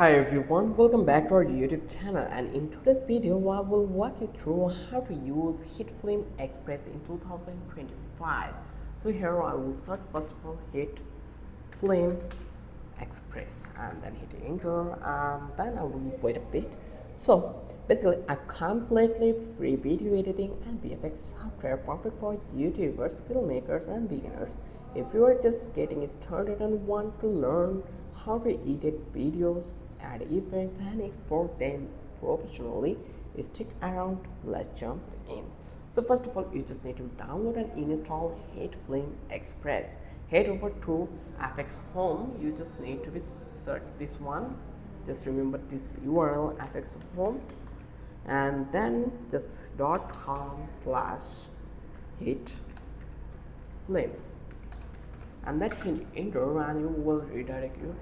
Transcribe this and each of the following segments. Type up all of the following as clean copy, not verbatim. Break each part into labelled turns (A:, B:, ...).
A: Hi everyone, welcome back to our YouTube channel, and in today's video I will walk you through how to use HitFilm Express in 2025. So here I will search first of all HitFilm Express and then hit enter, and then I will wait a bit. So basically a completely free video editing and VFX software perfect for YouTubers, filmmakers and beginners. If you are just getting started and want to learn how to edit videos, add effects and export them professionally, stick around. Let's jump in. So first of all, you just need to download and install HitFilm Express. Head over to FX Home. You just need to search this one. Just remember this URL, FX Home, and then just .com/HitFilm, and that hit enter, and you will redirect you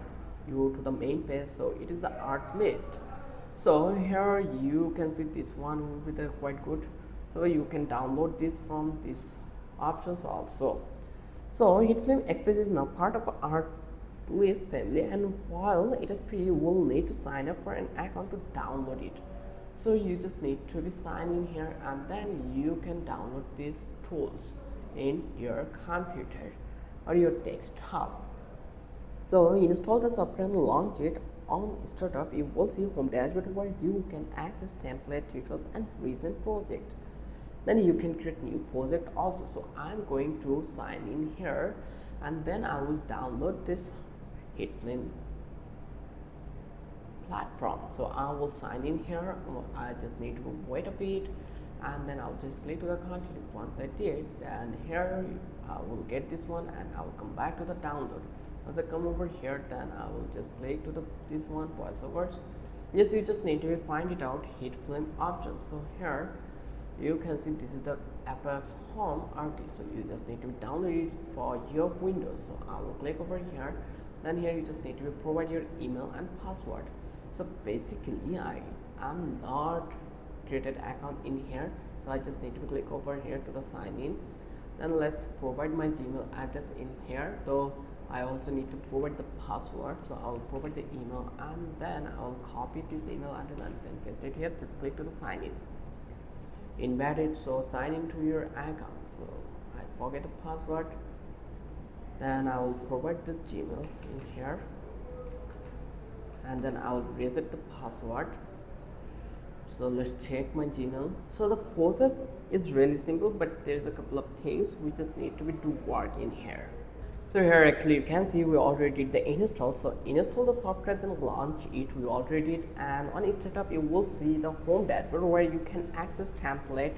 A: to the main page. So it is the art list. So here you can see this one will be the quite good, so you can download this from these options also. So HitFilm Express is now part of our list family, and while it is free, you will need to sign up for an account to download it. So you just need to be signed in here, and then you can download these tools in your computer or your desktop. So install the software and launch it. On startup, you will see home dashboard where you can access template, tutorials and recent project. Then you can create new project also. So I'm going to sign in here, and then I will download this HitFilm platform. So I will sign in here. I just need to wait a bit, and then I'll just click to the continue. Once I did, then here I will get this one, and I will come back to the download. Once I come over here, then I will just click to this one, voiceovers. Yes, you just need to find it out, HitFilm options. So here you can see this is the FX Home artist. So you just need to download it for your Windows. So I will click over here. Then here you just need to provide your email and password. So basically I am not created account in here, so I just need to click over here to the sign in. Then let's provide my Gmail address in here, though I also need to provide the password. So I'll provide the email, and then I'll copy this email address and then paste it here. Just click to the sign in, embed it. So sign into your account. So I forget the password, then I will provide the Gmail in here, and then I will reset the password. So let's check my Gmail. So the process is really simple, but there's a couple of things we just need to do work in here. So here actually you can see we already did the install. So install the software, then launch it. We already did, and on startup you will see the home dashboard where you can access template,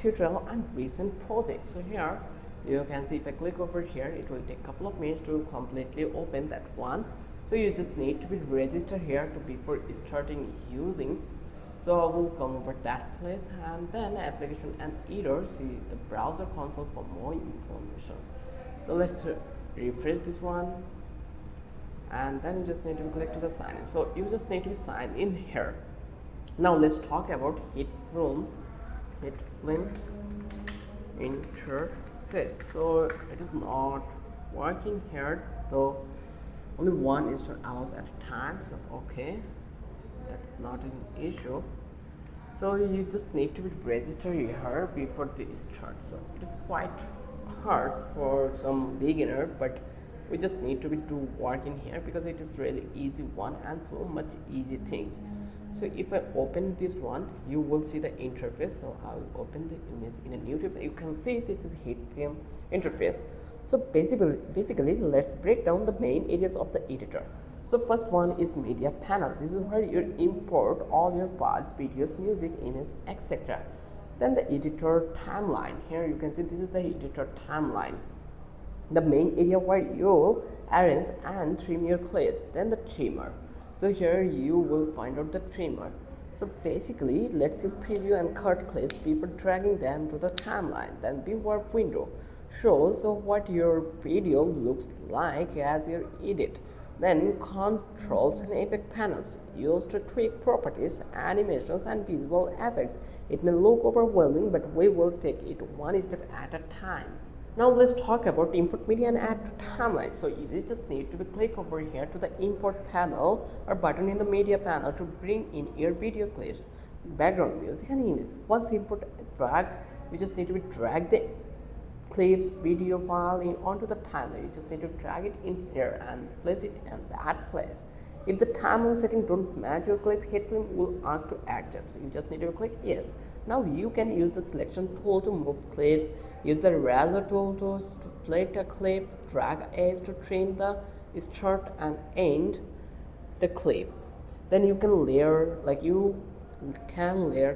A: tutorial and recent projects. So here you can see if I click over here, it will take a couple of minutes to completely open that one. So you just need to be registered here to before starting using. So I will come over that place, and then application and either see the browser console for more information. So let's refresh this one, and then you just need to click to the sign in. So you just need to sign in here. Now let's talk about HitFilm interface. So it is not working here, though only one install allows at a time. So okay, that's not an issue. So you just need to be registered here before the start. So it is quite hard for some beginner, but we just need to be do work in here because it is really easy one and so much easy things. So if I open this one, you will see the interface. So I will open the image in a new tab. You can see this is HitFilm interface. So basically let's break down the main areas of the editor. So first one is media panel. This is where you import all your files, videos, music, images, etc. Then the editor timeline. Here you can see this is the editor timeline, the main area where you arrange and trim your clips. Then the trimmer. So here you will find out the trimmer. So basically lets you preview and cut clips before dragging them to the timeline. Then beware window shows what your video looks like as you edit. Then controls and effect panels used to tweak properties, animations and visual effects. It may look overwhelming, but we will take it one step at a time. Now let's talk about import media and add to timeline. So you just need to click over here to the import panel or button in the media panel to bring in your video clips, background music and images. Once import drag, you just need to drag the clips video file onto the timeline. You just need to drag it in here and place it in that place. If the timeline setting don't match your clip, HitFilm will ask to adjust. You just need to click yes. Now you can use the selection tool to move clips, use the razor tool to split a clip, drag edge to trim the start and end the clip. Then you can layer,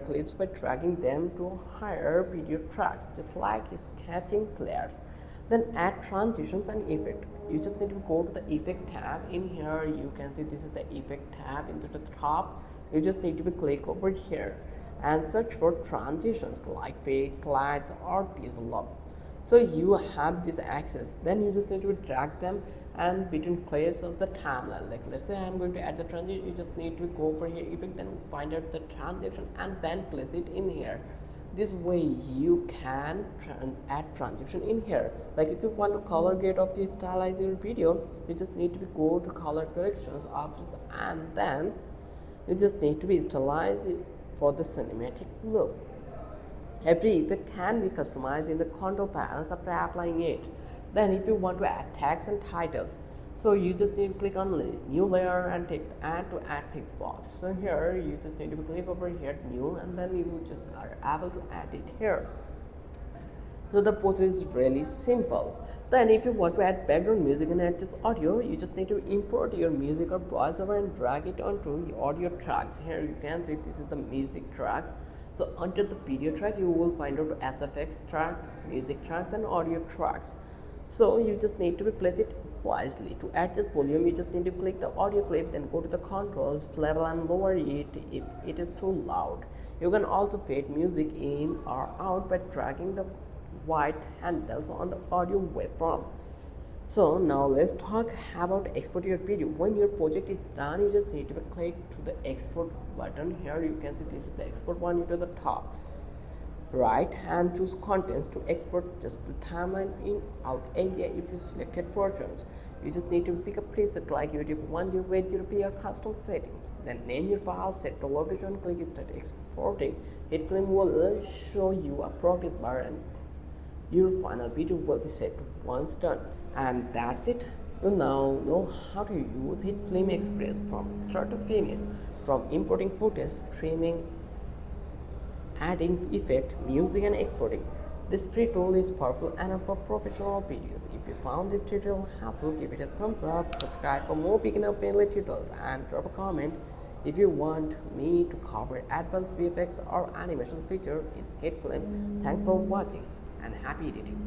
A: clips by dragging them to higher video tracks, just like sketching layers. Then add transitions and effect. You just need to go to the effect tab. In here you can see this is the effect tab into the top. You just need to click over here and search for transitions like fade, slides or dissolve. So you have this access. Then you just need to drag them and between clips of the timeline. Like let's say I'm going to add the transition, you just need to go over here effect, then find out the transition and then place it in here. This way you can add transition in here. Like if you want to color grade of the stylize your video, you just need to go to color corrections options and then you just need to be stylize it for the cinematic look. Every effect can be customized in the control panels after applying it. Then if you want to add tags and titles, so you just need to click on new layer and text add to add text box. So here you just need to click over here new and then you just are able to add it here. So the process is really simple. Then if you want to add background music and add this audio, you just need to import your music or voiceover and drag it onto your audio tracks. Here you can see this is the music tracks. So under the video track you will find out SFX track, music tracks and audio tracks. So you just need to place it wisely. To adjust volume you just need to click the audio clips, then go to the controls, level and lower it if it is too loud. You can also fade music in or out by dragging the white handles on the audio waveform. So now let's talk about export your video. When your project is done, you just need to click to the export button. Here you can see this is the export one to the top right and choose contents to export just the timeline in out area. If you selected portions, you just need to pick a preset like YouTube 1080p or custom setting, then name your file, set the location, click start exporting. HitFilm will show you a progress bar and your final video will be set once done. And that's it. You now know how to use HitFilm Express from start to finish, from importing footage, streaming, adding effect, music and exporting. This free tool is powerful enough for professional videos. If you found this tutorial helpful, give it a thumbs up, subscribe for more beginner friendly tutorials and drop a comment if you want me to cover advanced VFX or animation feature in HitFilm. Thanks for watching and happy editing.